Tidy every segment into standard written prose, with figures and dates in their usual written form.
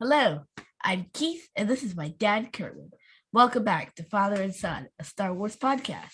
Hello, I'm Keith, and this is my dad, Curtin. Welcome back to Father and Son, a Star Wars podcast.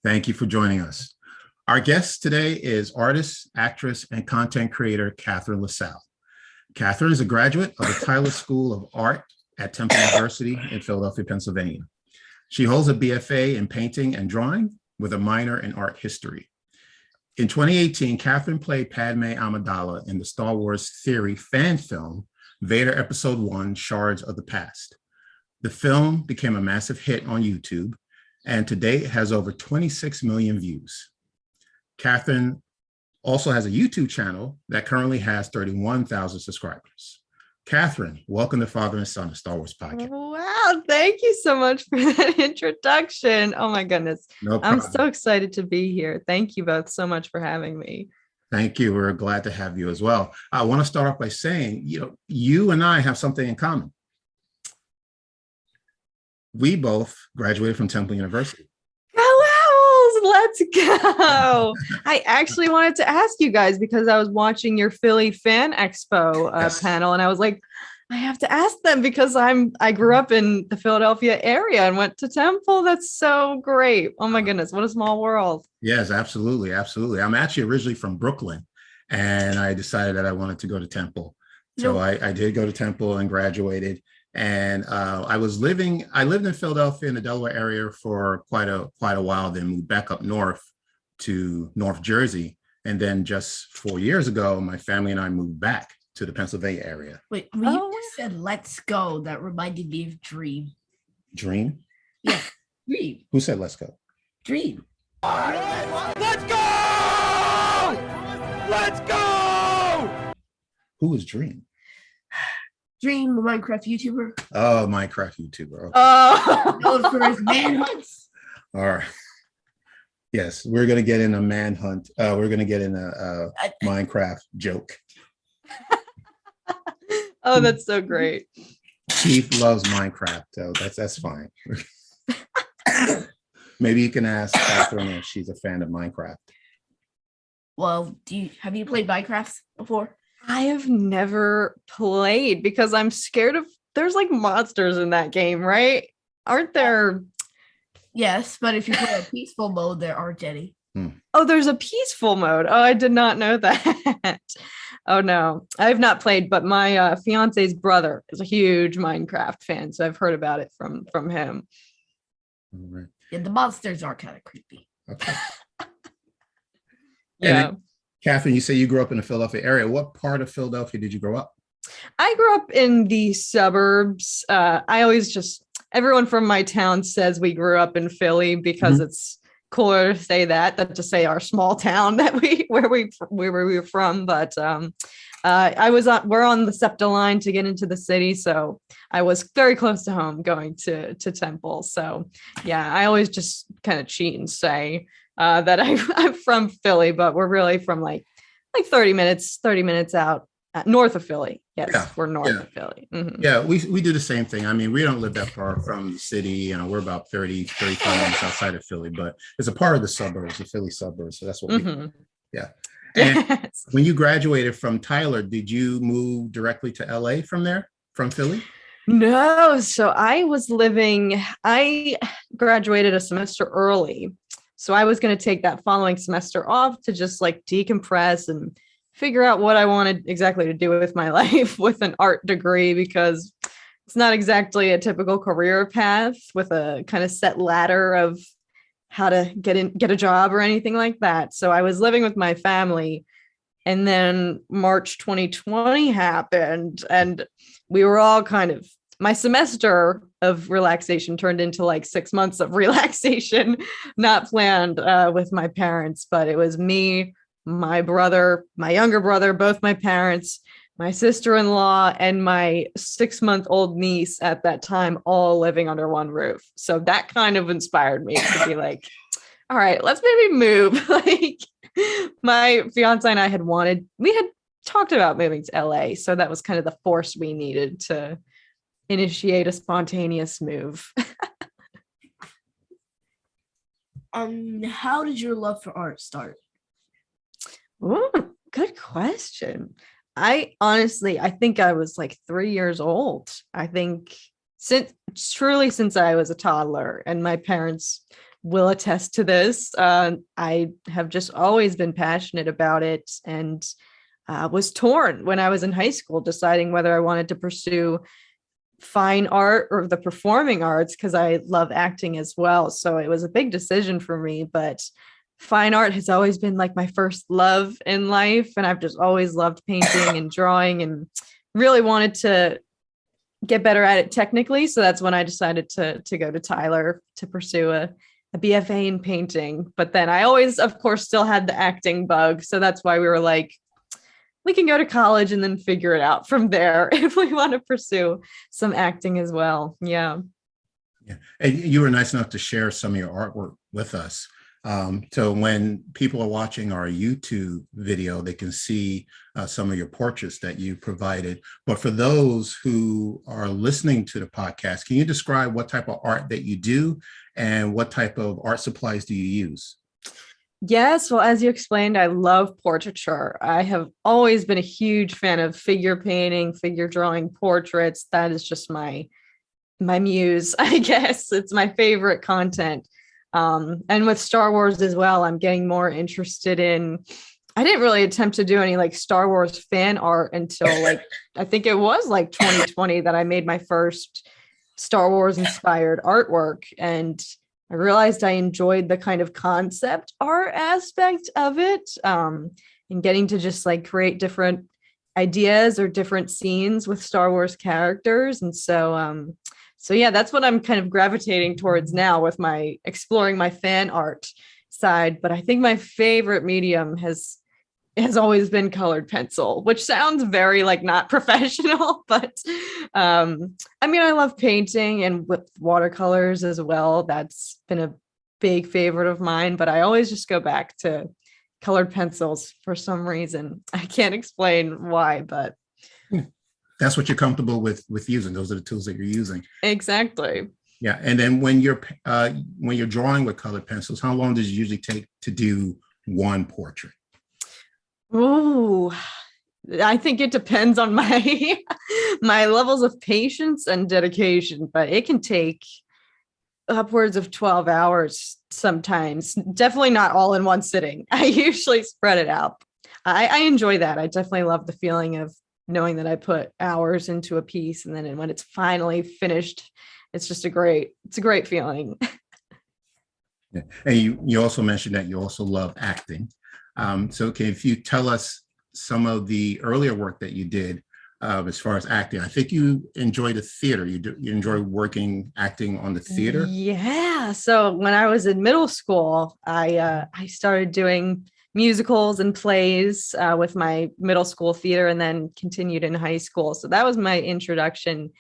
Thank you for joining us. Our guest today is artist, actress, and content creator, Catherine LaSalle. Catherine is a graduate of the Tyler School of Art at Temple University in Philadelphia, Pennsylvania. She holds a BFA in painting and drawing with a minor in art history. In 2018, Catherine played Padme Amidala in the Star Wars Theory fan film, Vader Episode 1, Shards of the Past. The film became a massive hit on YouTube, and to date has over 26 million views. Catherine also has a YouTube channel that currently has 31,000 subscribers. Catherine, welcome to Father and Son, a Star Wars podcast. Wow, thank you so much for that introduction. Oh my goodness. No problem. I'm so excited to be here. Thank you both so much for having me. Thank you. We're glad to have you as well. I want to start off by saying, you and I have something in common. We both graduated from Temple University. Go Owls, let's go. I actually wanted to ask you guys because I was watching your Philly Fan Expo panel, and I was like, I have to ask them because I grew up in the Philadelphia area and went to Temple. That's so great. Oh my goodness, what a small world. Yes, absolutely. Absolutely. I'm actually originally from Brooklyn, and I decided that I wanted to go to Temple. So I did go to Temple and graduated. And I lived in Philadelphia in the Delaware area for quite a while, then moved back up north to North Jersey. And then just 4 years ago, my family and I moved back to the Pennsylvania area. Wait, when you said let's go, that reminded me of Dream. Dream? Yeah, Dream. Who said let's go? Dream. Let's go! Let's go! Who is Dream? Dream, the Minecraft YouTuber. Oh, Minecraft YouTuber. Okay. Oh, Known for his manhunts. All right. Yes, we're going to get in a manhunt. We're going to get in a Minecraft joke. oh, that's so great. Keith loves Minecraft, so that's fine. Maybe you can ask Catherine if she's a fan of Minecraft. Well, have you played Minecraft before? I have never played because I'm scared of there's like monsters in that game, right? Aren't there? Yes, but if you play a peaceful mode, there aren't any. Oh, there's a peaceful mode. Oh, I did not know that. Oh no, I have not played, but my fiance's brother is a huge Minecraft fan, so I've heard about it from him. All right. Yeah, the monsters are kind of creepy. Okay. Yeah. Catherine, you say you grew up in the Philadelphia area. What part of Philadelphia did you grow up? I grew up in the suburbs. Everyone from my town says we grew up in Philly because it's cooler to say that than to say our small town that where we were from. But we're on the SEPTA line to get into the city, so I was very close to home going to Temple. So yeah, I always just kind of cheat and say that I'm from Philly, but we're really from like 30 minutes out north of Philly. Yes, yeah, we're north of Philly. Mm-hmm. Yeah, we do the same thing. I mean, we don't live that far from the city. We're about 35 minutes outside of Philly, but it's a part of the suburbs, the Philly suburbs. So that's what we do. Yeah. And when you graduated from Tyler, did you move directly to LA from Philly? No. So I graduated a semester early. So I was going to take that following semester off to just like decompress and figure out what I wanted exactly to do with my life with an art degree, because it's not exactly a typical career path with a kind of set ladder of how to get a job or anything like that. So I was living with my family, and then March 2020 happened, and we were all my semester of relaxation turned into like 6 months of relaxation, not planned with my parents, but it was me, my brother, my younger brother, both my parents. my sister-in-law and my 6-month-old niece at that time all living under one roof. So that kind of inspired me to be like, all right, let's maybe move. Like my fiance and I we had talked about moving to LA. So that was kind of the force we needed to initiate a spontaneous move. How did your love for art start? Ooh, good question. I think I was like 3 years old. I think since I was a toddler, and my parents will attest to this. I have just always been passionate about it, and was torn when I was in high school, deciding whether I wanted to pursue fine art or the performing arts, because I love acting as well. So it was a big decision for me, but fine art has always been like my first love in life. And I've just always loved painting and drawing and really wanted to get better at it technically. So that's when I decided to go to Tyler to pursue a BFA in painting. But then I always, of course, still had the acting bug. So that's why we were like, we can go to college and then figure it out from there if we want to pursue some acting as well. Yeah. Yeah. And you were nice enough to share some of your artwork with us. So when people are watching our YouTube video, they can see some of your portraits that you provided. But for those who are listening to the podcast, can you describe what type of art that you do and what type of art supplies do you use? Yes, well, as you explained, I love portraiture. I have always been a huge fan of figure painting, figure drawing, portraits. That is just my muse, I guess. It's my favorite content. And with Star Wars as well, I'm getting more interested in. I didn't really attempt to do any like Star Wars fan art until like I think it was like 2020 that I made my first Star Wars inspired artwork, and I realized I enjoyed the kind of concept art aspect of it, and getting to just like create different ideas or different scenes with Star Wars characters. And so yeah, that's what I'm kind of gravitating towards now with my exploring my fan art side. But I think my favorite medium has always been colored pencil, which sounds very like not professional, but I mean, I love painting and with watercolors as well. That's been a big favorite of mine, but I always just go back to colored pencils for some reason. I can't explain why, but that's what you're comfortable with using. Those are the tools that you're using. Exactly. Yeah. And then when you're drawing with colored pencils, how long does it usually take to do one portrait? Oh, I think it depends on my my levels of patience and dedication, but it can take upwards of 12 hours sometimes. Definitely not all in one sitting. I usually spread it out. I enjoy that. I definitely love the feeling of knowing that I put hours into a piece, and then when it's finally finished, it's just a great feeling. Yeah. And you also mentioned that you also love acting. So if you tell us some of the earlier work that you did as far as acting, I think you enjoy the theater. You enjoy acting on the theater. Yeah. So when I was in middle school, I started doing musicals and plays with my middle school theater, and then continued in high school. So that was my introduction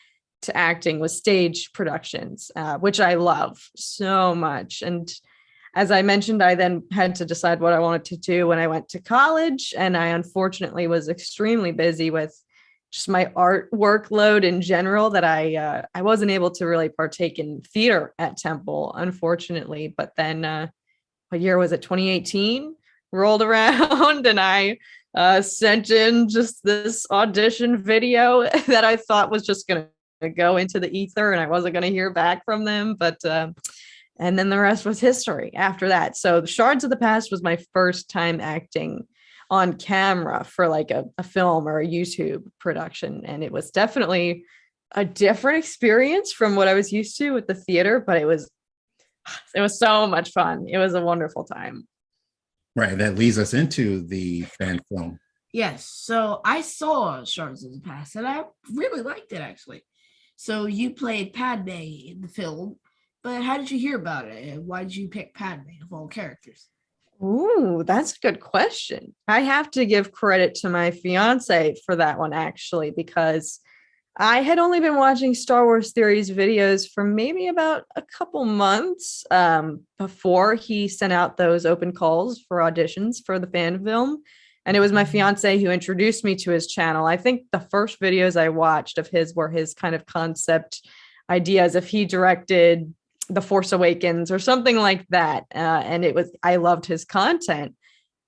to acting, was stage productions, which I love so much. And as I mentioned, I then had to decide what I wanted to do when I went to college. And I unfortunately was extremely busy with just my art workload in general, that I wasn't able to really partake in theater at Temple, unfortunately. But then what year was it? 2018 rolled around, and I sent in just this audition video that I thought was just going to go into the ether, and I wasn't going to hear back from them. But and then the rest was history after that. So the Shards of the Past was my first time acting on camera for like a film or a YouTube production. And it was definitely a different experience from what I was used to with the theater, but it was so much fun. It was a wonderful time. Right. That leads us into the fan film. Yes. So I saw Shards of the Past, and I really liked it, actually. So you played Padme in the film, but how did you hear about it? And why did you pick Padme of all characters? Ooh, that's a good question. I have to give credit to my fiance for that one, actually, because I had only been watching Star Wars Theories videos for maybe about a couple months before he sent out those open calls for auditions for the fan film. And it was my fiance who introduced me to his channel. I think the first videos I watched of his were his kind of concept ideas if he directed The Force Awakens or something like that. And I loved his content.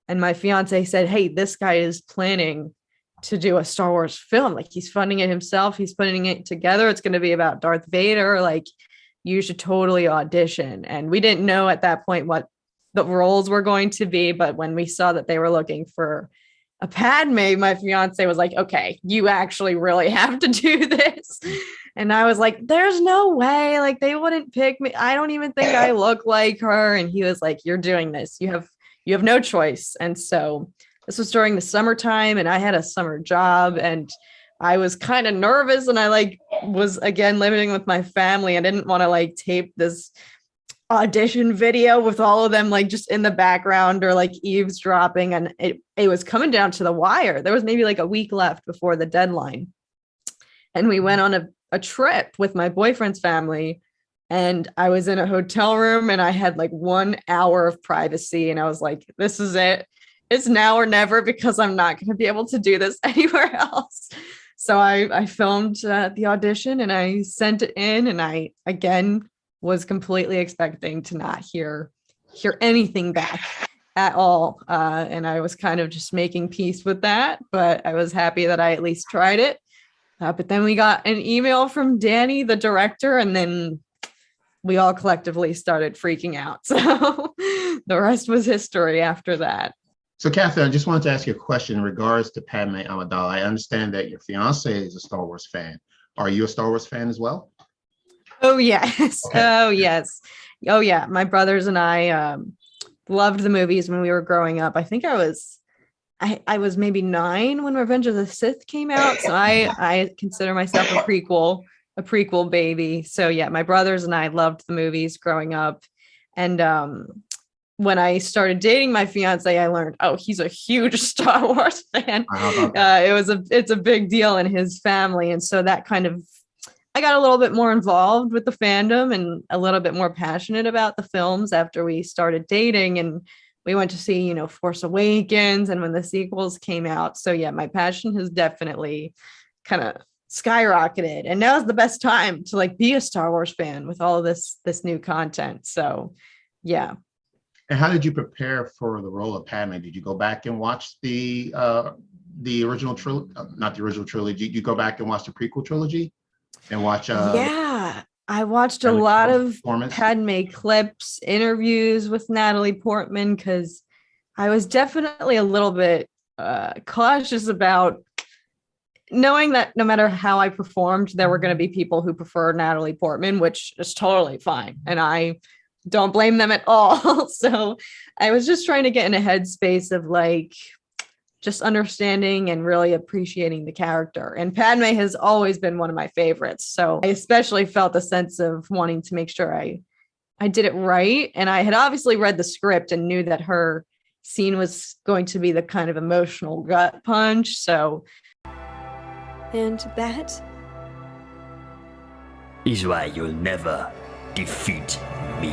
And my fiance said, hey, this guy is planning to do a Star Wars film. Like, he's funding it himself. He's putting it together. It's going to be about Darth Vader. Like, you should totally audition. And we didn't know at that point what the roles were going to be. But when we saw that they were looking for a Padme, my fiance was like, okay, you actually really have to do this. And I was like, there's no way. Like, they wouldn't pick me. I don't even think I look like her. And he was like, you're doing this. You have no choice. And so this was during the summertime and I had a summer job and I was kind of nervous and I was again living with my family. I didn't want to tape this audition video with all of them just in the background or eavesdropping. And it was coming down to the wire. There was maybe a week left before the deadline. And we went on a trip with my boyfriend's family and I was in a hotel room and I had 1 hour of privacy. And I was like, this is it. It's now or never because I'm not going to be able to do this anywhere else. So I filmed the audition and I sent it in and I, again, was completely expecting to not hear anything back at all. And I was kind of just making peace with that, but I was happy that I at least tried it. But then we got an email from Danny, the director, and then we all collectively started freaking out. So the rest was history after that. So, Catherine, I just wanted to ask you a question in regards to Padme Amidala. I understand that your fiance is a Star Wars fan. Are you a Star Wars fan as well? Oh, yes. Okay. Oh, yes. Oh, yeah. My brothers and I loved the movies when we were growing up. I think I was maybe 9 when Revenge of the Sith came out. So I consider myself a prequel baby. So, yeah, my brothers and I loved the movies growing up. And when I started dating my fiance, I learned, oh, he's a huge Star Wars fan. It's a big deal in his family. And so that I got a little bit more involved with the fandom and a little bit more passionate about the films after we started dating. And we went to see, Force Awakens and when the sequels came out. So yeah, my passion has definitely kind of skyrocketed. And now is the best time to be a Star Wars fan with all of this new content. So yeah. And how did you prepare for the role of Padme? Did you go back and watch the original trilogy? Not the original trilogy. Did you go back and watch the prequel trilogy and watch? Yeah, I watched a lot of Padme clips, interviews with Natalie Portman, because I was definitely a little bit cautious about knowing that no matter how I performed, there were going to be people who prefer Natalie Portman, which is totally fine. And I don't blame them at all. So I was just trying to get in a headspace of just understanding and really appreciating the character. And Padme has always been one of my favorites. So I especially felt a sense of wanting to make sure I did it right. And I had obviously read the script and knew that her scene was going to be the kind of emotional gut punch. So. And that is why you'll never defeat me.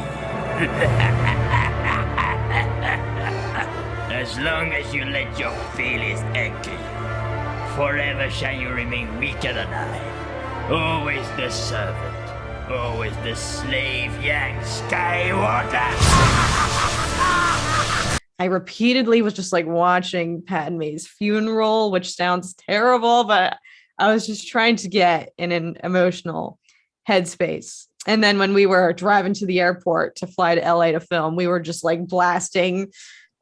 As long as you let your feelings anchor you, forever shall you remain weaker than I. Always the servant, always the slave, young Skywalker. I repeatedly was just watching Padme's funeral, which sounds terrible, but I was just trying to get in an emotional headspace. And then when we were driving to the airport to fly to LA to film, we were just blasting,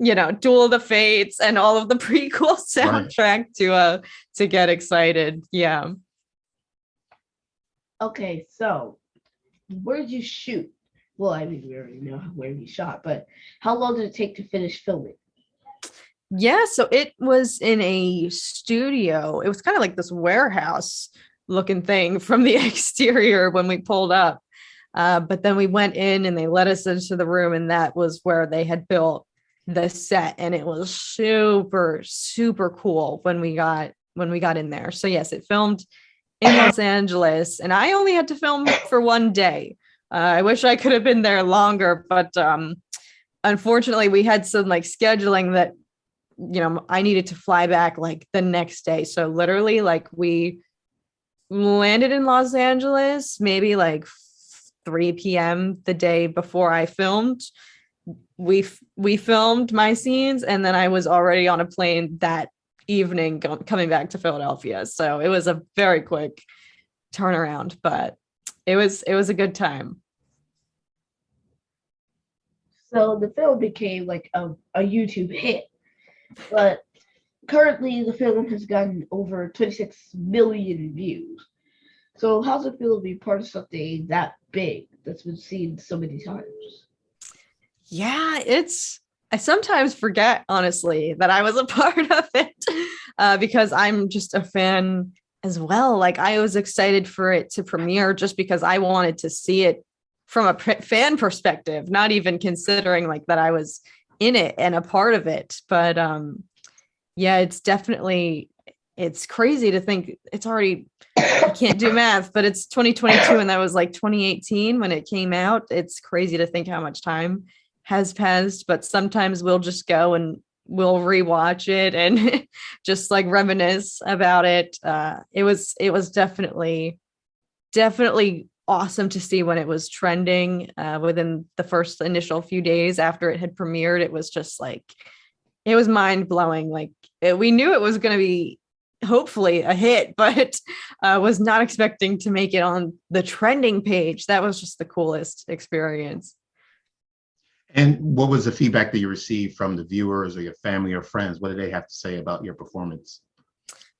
Duel of the Fates and all of the prequel soundtrack to get excited. Yeah. Okay, so where did you shoot? Well, I mean, we already know where you shot, but how long did it take to finish filming? Yeah, so it was in a studio. It was kind of this warehouse looking thing from the exterior when we pulled up. But then we went in and they let us into the room, and that was where they had built the set, and it was super, super cool when we got in there. So yes, it filmed in Los Angeles, and I only had to film for one day. I wish I could have been there longer, but unfortunately we had some like scheduling that, I needed to fly back like the next day. So literally like we landed in Los Angeles maybe like 3 p.m. the day before I filmed. We filmed my scenes, and then I was already on a plane that evening coming back to Philadelphia. So it was a very quick turnaround, but it was a good time. So the film became like a YouTube hit, but currently the film has gotten over 26 million views. So how's it feel to be part of something that big that's been seen so many times? Yeah, I sometimes forget, honestly, that I was a part of it because I'm just a fan as well. Like I was excited for it to premiere just because I wanted to see it from a fan perspective, not even considering like that I was in it and a part of it. But yeah, it's crazy to think it's already, I can't do math, but it's 2022 and that was like 2018 when it came out. It's crazy to think how much time has passed, but sometimes we'll just go and we'll rewatch it and just like reminisce about it. It was definitely awesome to see when it was trending within the first initial few days after it had premiered. It was just like, it was mind blowing. Like we knew it was going to be hopefully a hit, but was not expecting to make it on the trending page. That was just the coolest experience. And what was the feedback that you received from the viewers or your family or friends? What did they have to say about your performance?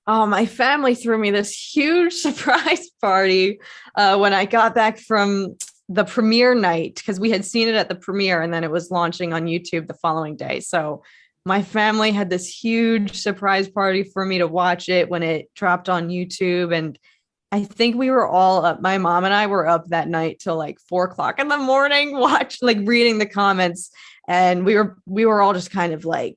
My family threw me this huge surprise party when I got back from the premiere night, because we had seen it at the premiere and then it was launching on YouTube the following day. So my family had this huge surprise party for me to watch it when it dropped on YouTube. And I think we were all up. My mom and I were up that night till like 4:00 in the morning, reading the comments. And we were all just kind of like,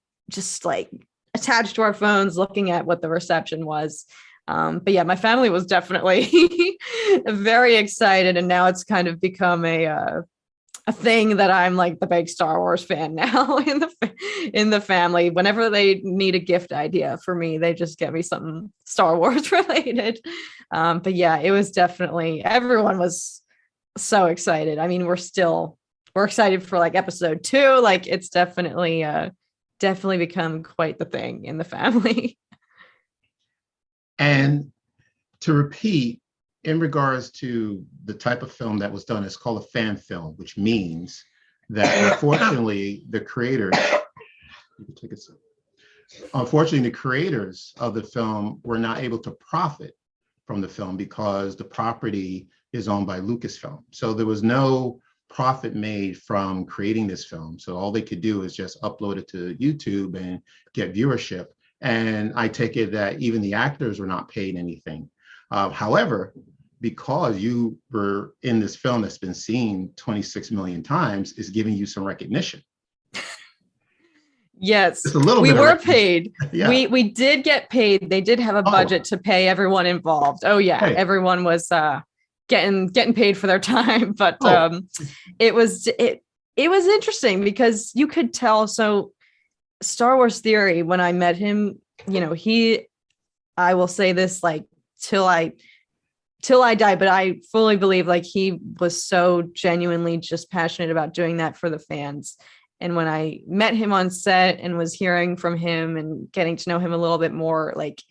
attached to our phones, looking at what the reception was. But yeah, my family was definitely very excited. And now it's kind of become a thing that I'm like the big Star Wars fan now in the family. Whenever they need a gift idea for me, they just get me something Star Wars related. But yeah, it was definitely, everyone was so excited. I mean, we're excited for like episode 2. Like it's definitely become quite the thing in the family. And to repeat, in regards to the type of film that was done, it's called a fan film, which means that unfortunately the creators of the film were not able to profit from the film because the property is owned by Lucasfilm. So there was no profit made from creating this film. So all they could do is just upload it to YouTube and get viewership. And I take it that even the actors were not paid anything. However, because you were in this film that's been seen 26 million times, is giving you some recognition. Yes, just a little we bit were paid. Yeah. We did get paid. They did have a budget to pay everyone involved. Oh yeah, hey. Everyone was getting paid for their time. But it was interesting because you could tell. So Star Wars Theory, when I met him, I will say this like till I die, but I fully believe like he was so genuinely just passionate about doing that for the fans. And when I met him on set and was hearing from him and getting to know him a little bit more, like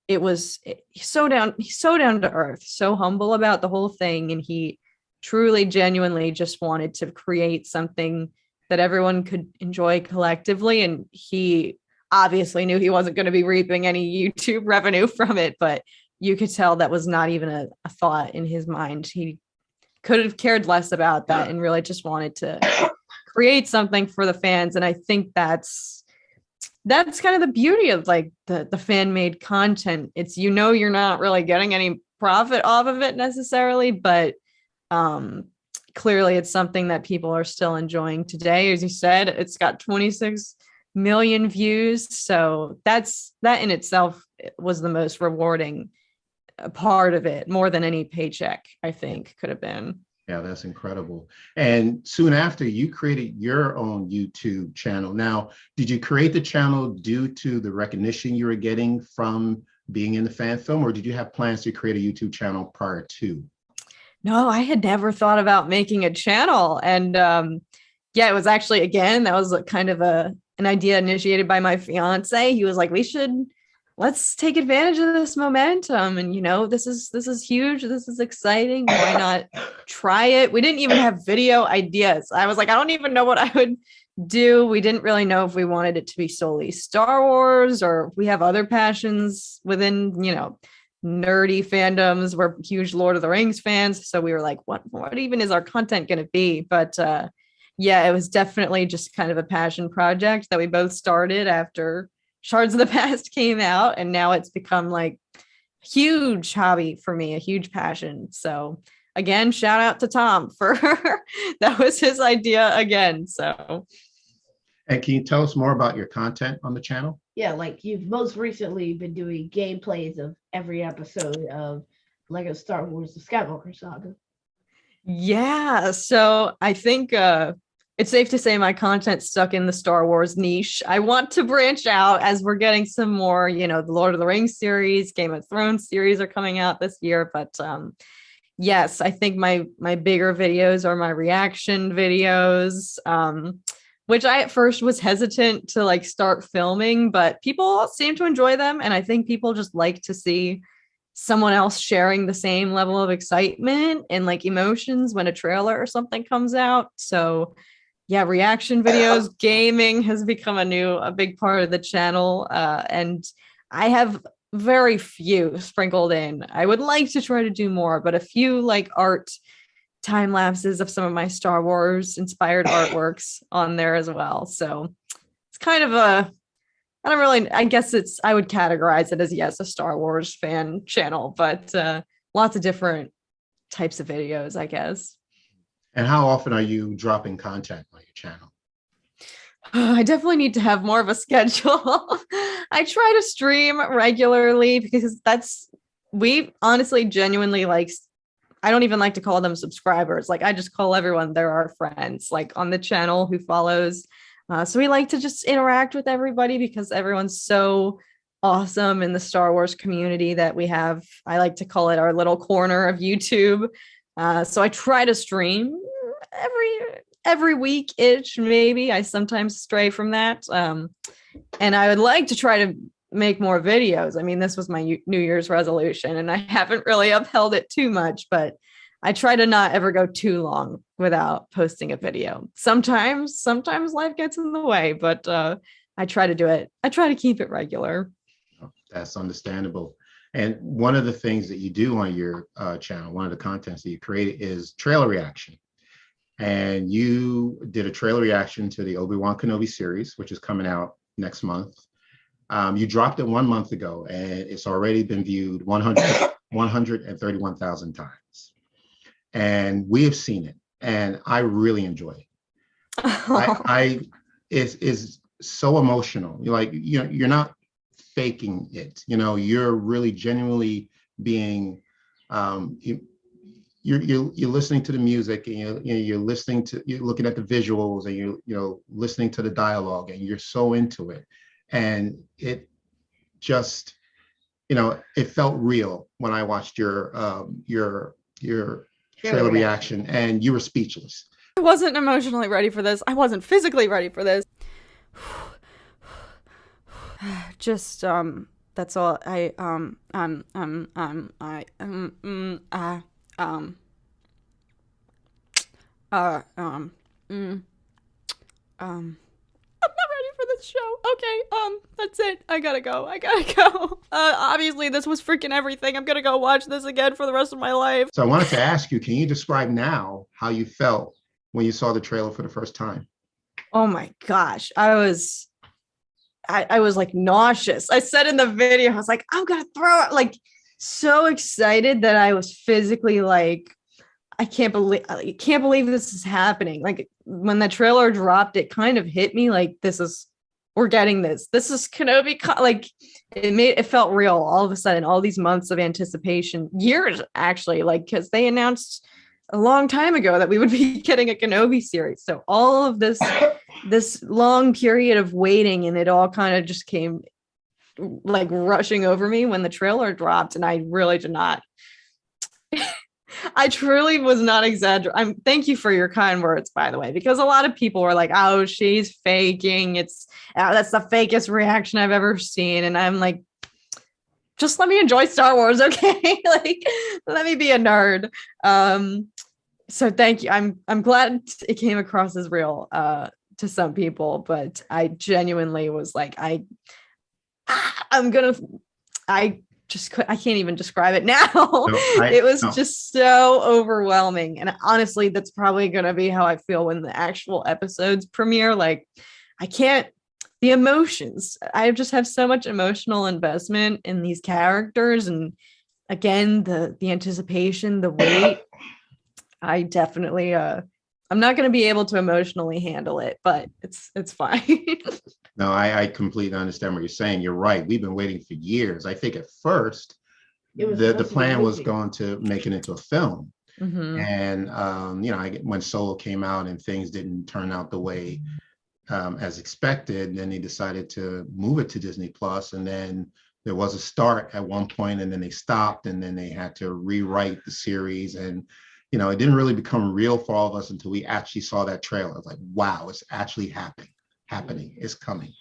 he's so down to earth, so humble about the whole thing. And he truly, genuinely just wanted to create something that everyone could enjoy collectively. And he obviously knew he wasn't going to be reaping any YouTube revenue from it, but you could tell that was not even a thought in his mind. He could have cared less about that and really just wanted to create something for the fans. And I think that's kind of the beauty of like the fan made content. It's, you're not really getting any profit off of it necessarily, but clearly it's something that people are still enjoying today. As you said, it's got 26 million views. So that in itself was the most rewarding part of it, more than any paycheck, I think, could have been. Yeah, that's incredible. And soon after, you created your own YouTube channel. Now, did you create the channel due to the recognition you were getting from being in the fan film, or did you have plans to create a YouTube channel prior to? No, I had never thought about making a channel. And yeah, it was actually, again, that was kind of an idea initiated by my fiance. He was like, let's take advantage of this momentum. And, this is huge. This is exciting. Why not try it? We didn't even have video ideas. I was like, I don't even know what I would do. We didn't really know if we wanted it to be solely Star Wars or if we have other passions within, nerdy fandoms. We're huge Lord of the Rings fans. So we were like, what even is our content going to be? But yeah, it was definitely just kind of a passion project that we both started after Shards of the Past came out, and now it's become like a huge hobby for me, a huge passion. So again, shout out to Tom for that was his idea again. So, and can you tell us more about your content on the channel? Yeah, like you've most recently been doing gameplays of every episode of Lego Star Wars: The Skywalker Saga. Yeah, so I think it's safe to say my content's stuck in the Star Wars niche. I want to branch out as we're getting some more, the Lord of the Rings series, Game of Thrones series are coming out this year. But yes, I think my bigger videos are my reaction videos, which I at first was hesitant to start filming, but people seem to enjoy them. And I think people just like to see someone else sharing the same level of excitement and emotions when a trailer or something comes out. So yeah, reaction videos, gaming has become a big part of the channel. And I have very few sprinkled in. I would like to try to do more, but a few art time lapses of some of my Star Wars inspired artworks on there as well. So it's kind of I guess I would categorize it as, yes, a Star Wars fan channel, but lots of different types of videos, I guess. And how often are you dropping content on your channel? I definitely need to have more of a schedule. I try to stream regularly because we honestly genuinely I don't even like to call them subscribers. I just call everyone, they're our friends, on the channel who follows. So we like to just interact with everybody because everyone's so awesome in the Star Wars community that we have. I like to call it our little corner of YouTube. So I try to stream every week-ish, maybe. I sometimes stray from that. And I would like to try to make more videos. I mean, this was my New Year's resolution, and I haven't really upheld it too much, but I try to not ever go too long without posting a video. Sometimes life gets in the way, but I try to do it. I try to keep it regular. That's understandable. And one of the things that you do on your channel, one of the contents that you created is trailer reaction. And you did a trailer reaction to the Obi-Wan Kenobi series, which is coming out next month. You dropped it 1 month ago, and it's already been viewed 131,000 times. And we have seen it, and I really enjoy it. It's so emotional. You're not faking it. You're really genuinely being you're listening to the music, and you're looking at the visuals, and you're listening to the dialogue, and you're so into it. And it just, it felt real when I watched your trailer reaction, and you were speechless. I wasn't emotionally ready for this. I wasn't physically ready for this. Just that's all. I'm not ready for this show. Okay, that's it. I gotta go. Obviously this was freaking everything. I'm gonna go watch this again for the rest of my life. So I wanted to ask you, can you describe now how you felt when you saw the trailer for the first time? Oh my gosh. I was nauseous. I said in the video, I was like, I'm gonna throw it, so excited that I was physically I can't believe this is happening. When the trailer dropped, it kind of hit me this is we're getting this. This is Kenobi. Like it felt real all of a sudden. All these months of anticipation, years actually, like because they announced a long time ago that we would be getting a Kenobi series. So all of this long period of waiting, and it all kind of just came like rushing over me when the trailer dropped, and I really did not. I truly was not exaggerating. Thank you for your kind words, by the way, because a lot of people were like, "Oh, she's faking. That's the fakest reaction I've ever seen." And I'm like, just let me enjoy Star Wars, okay? Like, let me be a nerd. So thank you. I'm glad it came across as real to some people, but I genuinely was like, I can't even describe it now. It was just so overwhelming. And honestly, that's probably going to be how I feel when the actual episodes premiere. Like, the emotions, I just have so much emotional investment in these characters. And again, the anticipation, the wait, I definitely, I'm not going to be able to emotionally handle it, but it's fine. No, I completely understand what you're saying. You're right. We've been waiting for years. I think at first the plan was going to make it into a film. Mm-hmm. And, when Solo came out and things didn't turn out the way as expected, then they decided to move it to Disney Plus. And then there was a start at one point, and then they stopped, and then they had to rewrite the series. And, it didn't really become real for all of us until we actually saw that trailer. It's like, wow, it's actually happening. It's coming,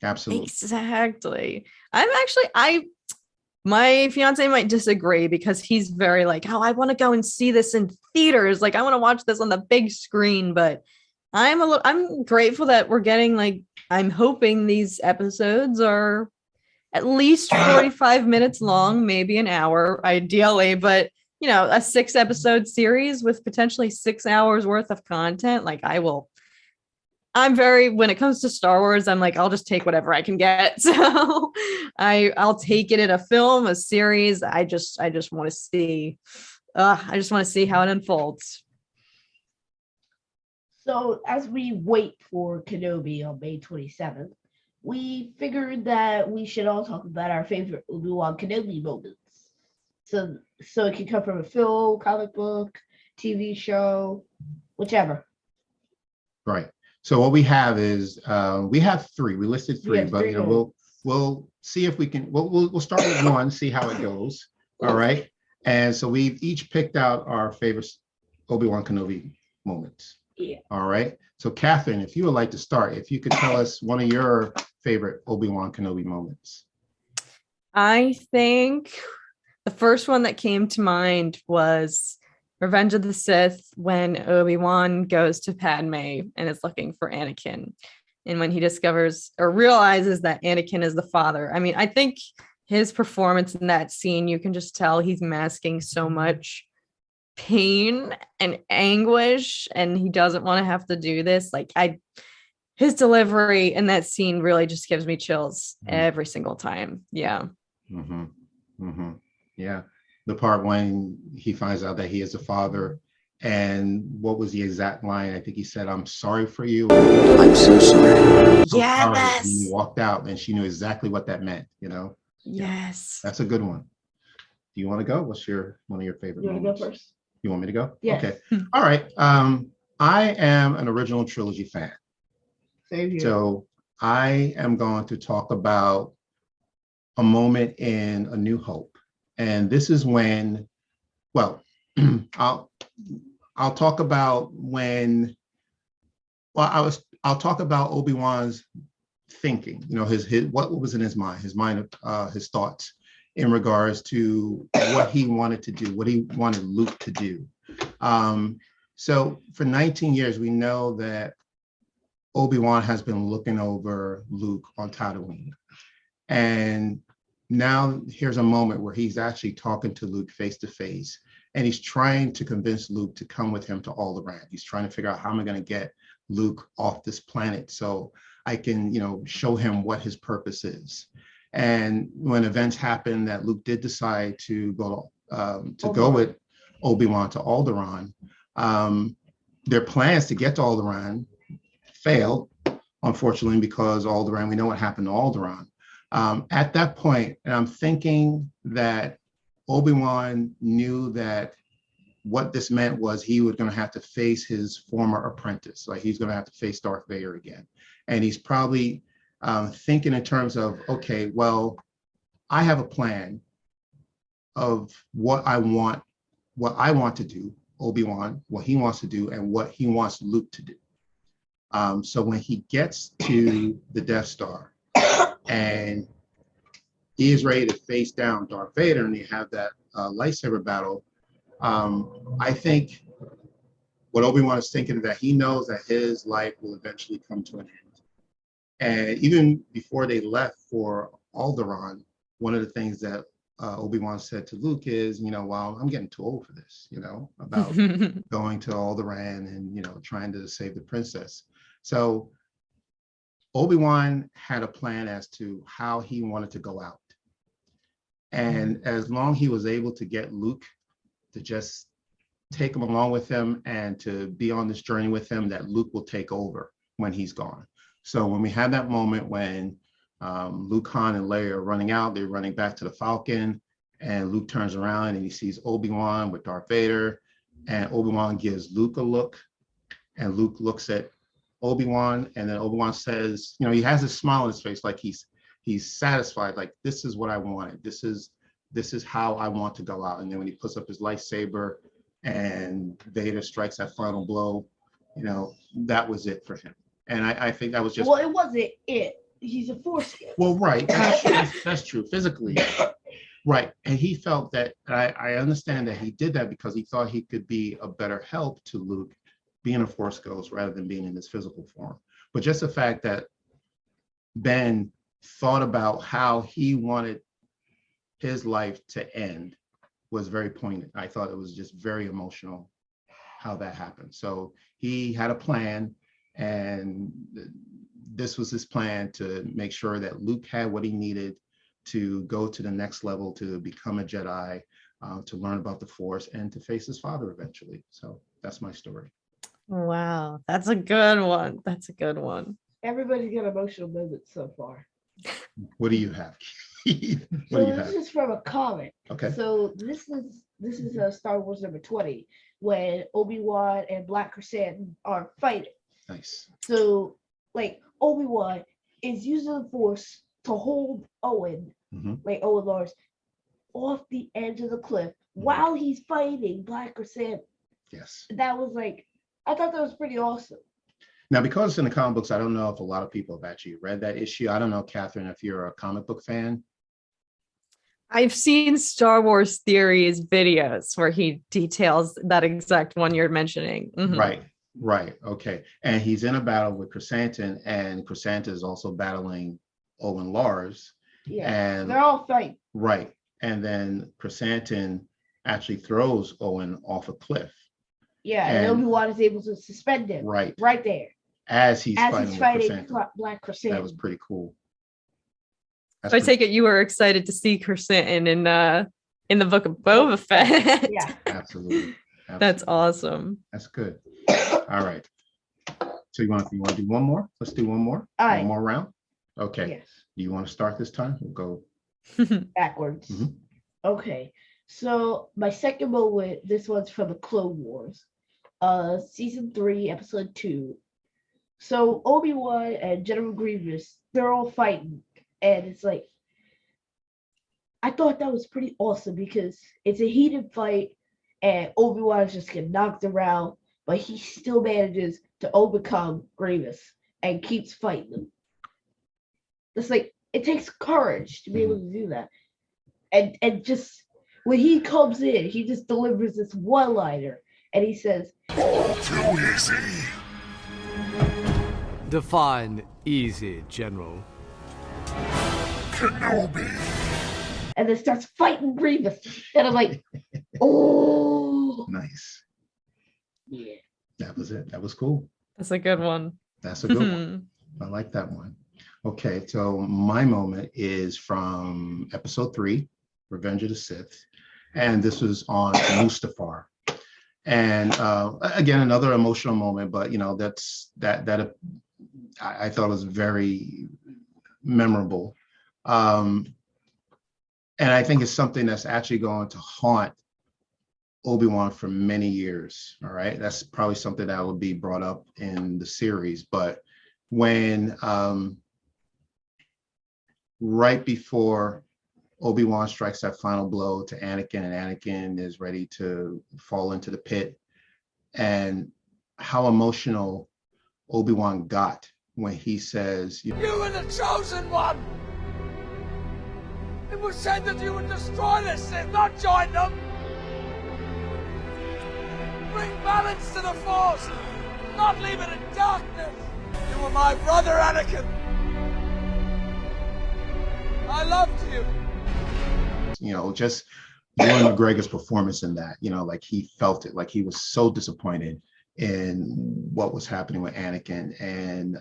Absolutely. Exactly. My fiance might disagree because he's very like, oh, I want to go and see this in theaters. Like, I want to watch this on the big screen, but I'm grateful that we're getting, like, I'm hoping these episodes are at least 45 minutes long, maybe an hour, ideally, but a 6-episode series with potentially 6 hours worth of content. Like, when it comes to Star Wars, I'm like, I'll just take whatever I can get. So I'll take it in a film, a series. I just want to see, how it unfolds. So as we wait for Kenobi on May 27th, we figured that we should all talk about our favorite Obi-Wan Kenobi moments. So it can come from a film, comic book, TV show, whichever. Right. So what we have is we have 3. We listed 3, but we'll see if we can. We'll start with 1, see how it goes. All right. And so we've each picked out our favorite Obi-Wan Kenobi moments. Yeah. All right. So Catherine, if you would like to start, if you could tell us one of your favorite Obi-Wan Kenobi moments. I think the first one that came to mind was Revenge of the Sith, when Obi-Wan goes to Padme and is looking for Anakin. And when he discovers or realizes that Anakin is the father. I mean, I think his performance in that scene, you can just tell he's masking so much pain and anguish, and he doesn't want to have to do this. Like, his delivery in that scene really just gives me chills every single time. Yeah. Mm-hmm. Mm-hmm. Yeah. The part when he finds out that he is a father, and what was the exact line? I think he said, "I'm sorry for you." I'm so sorry. Yes. And he walked out, and she knew exactly what that meant. Yes. Yeah. That's a good one. Do you want to go? What's one of your favorite moments? You want to go first? You want me to go? Yeah. Okay. All right. I am an original trilogy fan. Same here. So I am going to talk about a moment in A New Hope. And this is when, I'll talk about I'll talk about Obi-Wan's thinking, his what was in his mind, his thoughts in regards to what he wanted to do, what he wanted Luke to do. So for 19 years, we know that Obi-Wan has been looking over Luke on Tatooine. And now here's a moment where he's actually talking to Luke face to face, and he's trying to convince Luke to come with him to Alderaan. He's trying to figure out, how am I going to get Luke off this planet so I can, show him what his purpose is. And when events happen that Luke did decide to go with Obi-Wan to Alderaan, their plans to get to Alderaan failed unfortunately, because Alderaan, we know what happened to Alderaan. At that point, and I'm thinking that Obi-Wan knew that what this meant was he was going to have to face his former apprentice. Like he's going to have to face Darth Vader again. And he's probably thinking in terms of, okay, well, I have a plan of what I want to do, Obi-Wan, what he wants to do, and what he wants Luke to do. So when he gets to the Death Star and he is ready to face down Darth Vader and they have that lightsaber battle, I think what Obi-Wan is thinking is that he knows that his life will eventually come to an end. And even before they left for Alderaan, one of the things that Obi-Wan said to Luke is, well, I'm getting too old for this, about going to Alderaan and, trying to save the princess. So Obi-Wan had a plan as to how he wanted to go out. And as long as he was able to get Luke to just take him along with him and to be on this journey with him, that Luke will take over when he's gone. So when we had that moment when Luke, Han, and Leia are running out, they're running back to the Falcon, and Luke turns around and he sees Obi-Wan with Darth Vader, and Obi-Wan gives Luke a look, and Luke looks at Obi-Wan, and then Obi-Wan says, he has a smile on his face, like he's satisfied, like this is what I wanted. This is how I want to go out. And then when he puts up his lightsaber and Vader strikes that final blow, that was it for him. And I think that was just... Well, it wasn't it. He's a Force ghost. Well, right. That's true. Physically. Right. And he felt that, I understand that he did that because he thought he could be a better help to Luke being a Force ghost rather than being in his physical form. But just the fact that Ben thought about how he wanted his life to end was very poignant. I thought it was just very emotional how that happened. So he had a plan, and this was his plan to make sure that Luke had what he needed to go to the next level, to become a Jedi, to learn about the Force, and to face his father eventually. So that's my story. Wow, that's a good one. That's a good one. Everybody's got emotional moments so far. What do you have? This is from a comic. Okay. So this is Star Wars number 20, when Obi-Wan and Black Chrysanthemum are fighting. Nice. So like Obi-Wan is using the Force to hold Owen, like Owen Lars, off the edge of the cliff while he's fighting Black Chrysanthemum. Yes. That was I thought that was pretty awesome. Now, because it's in the comic books, I don't know if a lot of people have actually read that issue. I don't know, Catherine, if you're a comic book fan. I've seen Star Wars Theories videos where he details that exact one you're mentioning. Right. Okay. And he's in a battle with Chrysanthemum, and Chrysanthemum is also battling Owen Lars. Yeah. And they're all fighting. Right. And then Chrysanthemum actually throws Owen off a cliff. Yeah, and Obi-Wan is able to suspend him right there. As he's fighting Black Chrysanthemum. That was pretty cool. So I take it you were excited to see Chrysanthemum in the book of Boba Fett. Yeah. Absolutely. That's awesome. That's good. All right. So you want to do one more? Let's do one more. All right. One more round. Okay. Yes. Do you want to start this time? We'll go backwards. Okay. So my second moment, this one's from the Clone Wars, season 3, episode 2. So Obi-Wan and General Grievous, they're all fighting, and it's I thought that was pretty awesome because it's a heated fight, and Obi-Wan is just getting knocked around, but he still manages to overcome Grievous and keeps fighting them. It's it takes courage to be able to do that, and just. When he comes in, he just delivers this one-liner, and he says, "All too easy." Define easy, General. Kenobi. And then starts fighting Grievous, and I'm oh, nice. Yeah, that was it. That was cool. That's a good one. That's a good one. I like that one. Okay, so my moment is from episode 3. Revenge of the Sith, and this was on Mustafar. And again, another emotional moment, but that's that I thought it was very memorable. And I think it's something that's actually going to haunt Obi-Wan for many years. All right. That's probably something that will be brought up in the series. But when right before Obi-Wan strikes that final blow to Anakin, and Anakin is ready to fall into the pit, and how emotional Obi-Wan got when he says, You were the chosen one! It was said that you would destroy the Sith, not join them! Bring balance to the Force, not leave it in darkness! You were my brother, Anakin! I loved you! Just Ewan McGregor's performance in that, like he felt it, like he was so disappointed in what was happening with Anakin, and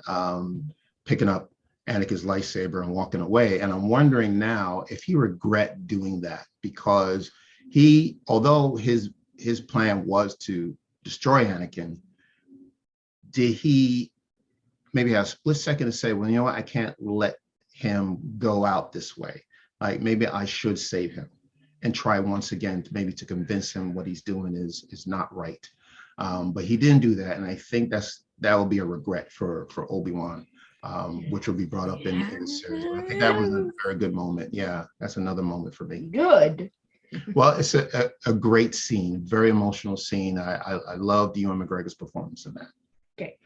picking up Anakin's lightsaber and walking away. And I'm wondering now if he regret doing that, because although his plan was to destroy Anakin, did he maybe have a split second to say, well, you know what, I can't let him go out this way. Like maybe I should save him and try once again to convince him what he's doing is not right. But he didn't do that, and I think that will be a regret for Obi-Wan, which will be brought up in the series. But I think that was a very good moment. Yeah, that's another moment for me. Good. Well, it's a great scene, very emotional scene. I loved Ewan McGregor's performance in that. Okay.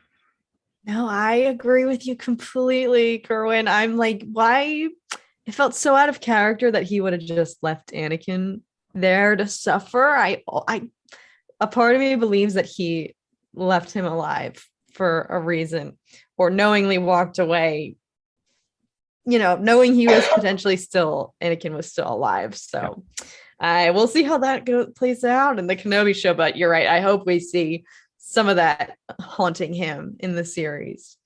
No, I agree with you completely, Kerwin. I'm like, why? It felt so out of character that he would have just left Anakin there to suffer. A part of me believes that he left him alive for a reason, or knowingly walked away, knowing he was potentially Anakin was still alive. So I will see how that plays out in the Kenobi show. But you're right. I hope we see some of that haunting him in the series.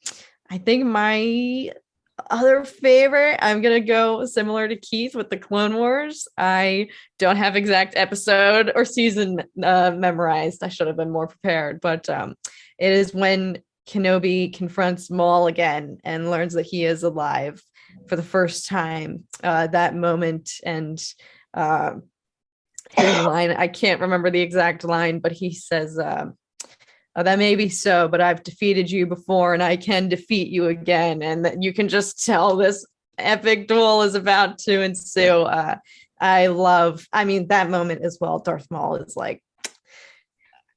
I think my other favorite, I'm gonna go similar to Keith with the Clone Wars. I don't have exact episode or season memorized. I should have been more prepared, but it is when Kenobi confronts Maul again and learns that he is alive for the first time. That moment, and his line, I can't remember the exact line, but he says, that may be so, but I've defeated you before and I can defeat you again. And that you can just tell this epic duel is about to ensue. That moment as well. Darth Maul is like,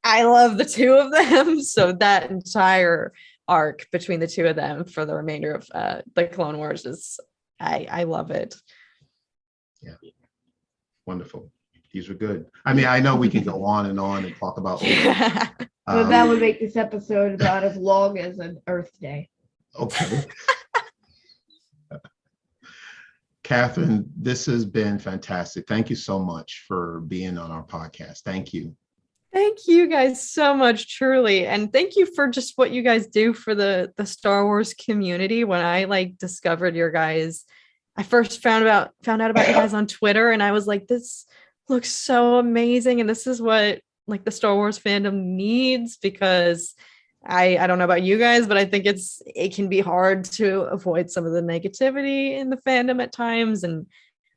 I love the two of them. So that entire arc between the two of them for the remainder of the Clone Wars is, I love it. Yeah. Wonderful. These were good. I mean, I know we can go on and talk about but that would make this episode about as long as an Earth Day. Okay. Catherine, this has been fantastic. Thank you so much for being on our podcast. Thank you. Thank you guys so much, truly. And thank you for just what you guys do for the Star Wars community. When I discovered your guys, I first found out about you guys on Twitter, and I was like, this looks so amazing. And this is what the Star Wars fandom needs, because I don't know about you guys, but I think it can be hard to avoid some of the negativity in the fandom at times. And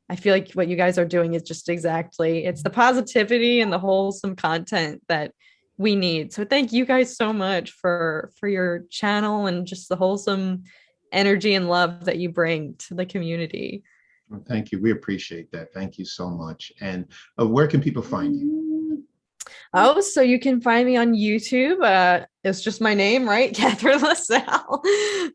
I feel like what you guys are doing is just exactly, it's the positivity and the wholesome content that we need. So thank you guys so much for your channel and just the wholesome energy and love that you bring to the community. Well, thank you. We appreciate that. Thank you so much. And where can people find you? Oh, so you can find me on YouTube. It's just my name, right? Catherine LaSalle.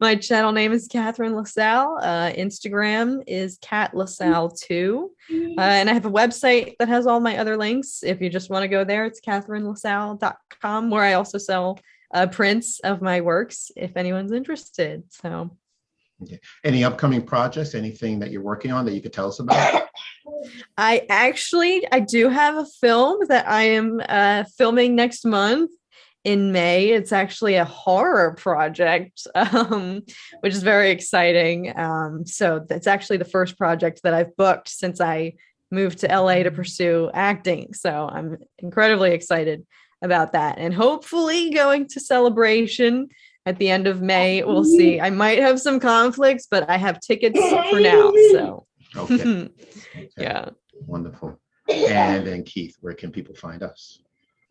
My channel name is Catherine LaSalle. Instagram is Cat LaSalle 2. And I have a website that has all my other links. If you just want to go there, it's catherinelasalle.com, where I also sell prints of my works if anyone's interested. So. Okay. Any upcoming projects, anything that you're working on that you could tell us about? I do have a film that I am filming next month in May. It's actually a horror project, which is very exciting. So that's actually the first project that I've booked since I moved to LA to pursue acting. So I'm incredibly excited about that, and hopefully going to Celebration at the end of May. We'll see. I might have some conflicts, but I have tickets for now. So Okay. yeah. Wonderful. And then Keith, where can people find us?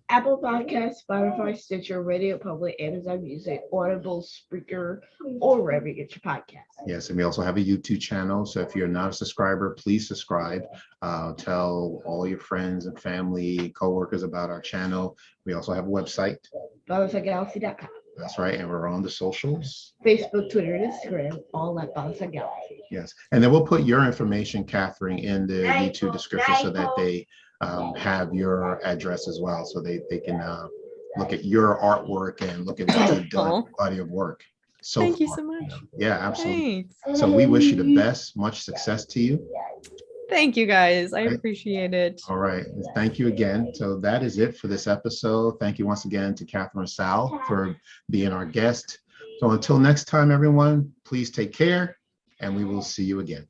Apple Podcasts, Spotify, Stitcher, Radio Public, Amazon Music, Audible, Spreaker, or wherever you get your podcasts. Yes, and we also have a YouTube channel. So if you're not a subscriber, please subscribe. Tell all your friends and family, coworkers about our channel. We also have a website. BallanceGalaxy.com. That's right. And we're on the socials. Facebook, Twitter, and Instagram, all at Balance Galaxy. Yes. And then we'll put your information, Catherine, in the YouTube description so that they have your address as well. So they can look at your artwork and look at what you've done, body of work. So Thank you far. so much. Yeah, absolutely. Thanks. So we wish you the best, much success to you. Thank you guys. I Right. appreciate it. All right. Thank you again. So that is it for this episode. Thank you once again to Catherine LaSalle for being our guest. So until next time, everyone, please take care and we will see you again.